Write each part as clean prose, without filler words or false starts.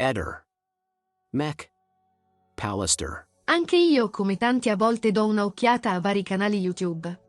Eder. Mech. Pallister. Anche io, come tanti, a volte do una occhiata a vari canali YouTube.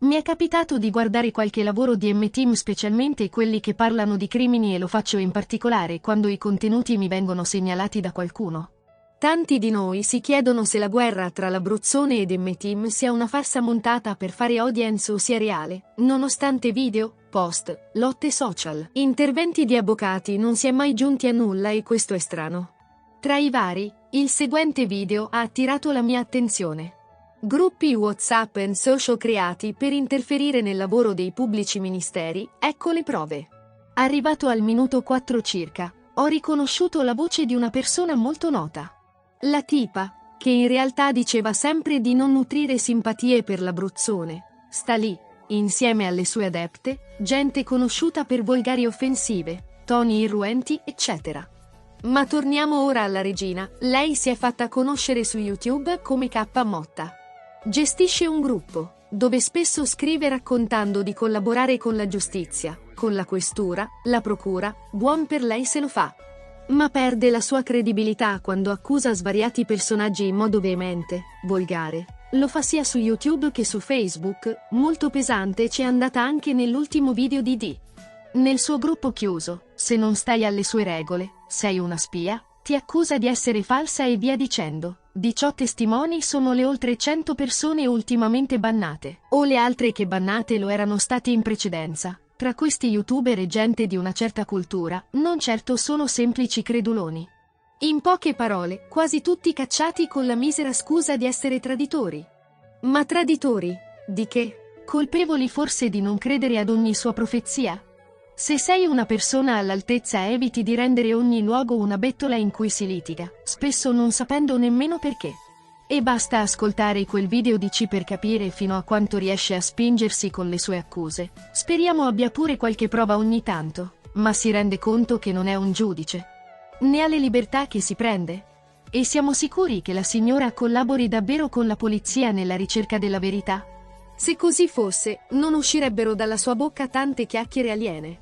Mi è capitato di guardare qualche lavoro di M-Team, specialmente quelli che parlano di crimini, e lo faccio in particolare quando i contenuti mi vengono segnalati da qualcuno. Tanti di noi si chiedono se la guerra tra l'Abruzzone ed M-Team sia una farsa montata per fare audience o sia reale, nonostante video, post, lotte social, interventi di avvocati, non si è mai giunti a nulla, e questo è strano. Tra i vari, il seguente video ha attirato la mia attenzione. Gruppi WhatsApp e social creati per interferire nel lavoro dei pubblici ministeri, ecco le prove. Arrivato al minuto 4 circa, ho riconosciuto la voce di una persona molto nota. La tipa, che in realtà diceva sempre di non nutrire simpatie per l'Abruzzone, sta lì, insieme alle sue adepte, gente conosciuta per volgari offensive, toni irruenti, eccetera. Ma torniamo ora alla regina. Lei si è fatta conoscere su YouTube come K. Motta. Gestisce un gruppo, dove spesso scrive raccontando di collaborare con la giustizia, con la questura, la procura, buon per lei se lo fa. Ma perde la sua credibilità quando accusa svariati personaggi in modo veemente, volgare. Lo fa sia su YouTube che su Facebook, molto pesante, c'è andata anche nell'ultimo video di D. Nel suo gruppo chiuso, se non stai alle sue regole, sei una spia, ti accusa di essere falsa e via dicendo. Di ciò testimoni sono le oltre 100 persone ultimamente bannate, o le altre che bannate lo erano state in precedenza. Tra questi youtuber e gente di una certa cultura, non certo sono semplici creduloni. In poche parole, quasi tutti cacciati con la misera scusa di essere traditori. Ma traditori? Di che? Colpevoli forse di non credere ad ogni sua profezia? Se sei una persona all'altezza, eviti di rendere ogni luogo una bettola in cui si litiga, spesso non sapendo nemmeno perché. E basta ascoltare quel video di C per capire fino a quanto riesce a spingersi con le sue accuse. Speriamo abbia pure qualche prova ogni tanto, ma si rende conto che non è un giudice. Ne ha le libertà che si prende. E siamo sicuri che la signora collabori davvero con la polizia nella ricerca della verità? Se così fosse, non uscirebbero dalla sua bocca tante chiacchiere aliene.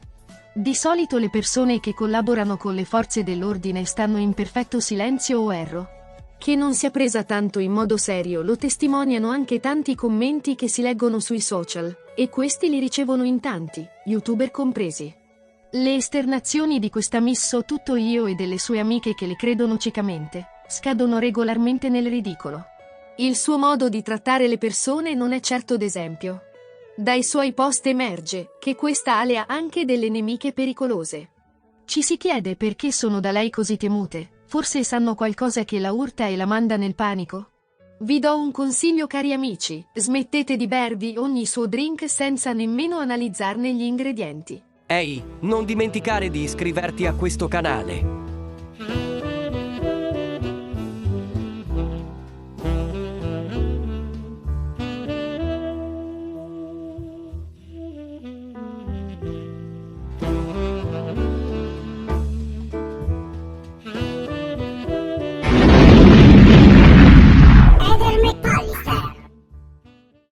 Di solito le persone che collaborano con le forze dell'ordine stanno in perfetto silenzio, o erro? Che non sia presa tanto in modo serio lo testimoniano anche tanti commenti che si leggono sui social, e questi li ricevono in tanti, youtuber compresi. Le esternazioni di questa miss So Tutto Io e delle sue amiche che le credono ciecamente, scadono regolarmente nel ridicolo. Il suo modo di trattare le persone non è certo d'esempio. Dai suoi post emerge che questa Ale ha anche delle nemiche pericolose. Ci si chiede perché sono da lei così temute. Forse sanno qualcosa che la urta e la manda nel panico? Vi do un consiglio, cari amici: smettete di bervi ogni suo drink senza nemmeno analizzarne gli ingredienti. Ehi, non dimenticare di iscriverti a questo canale.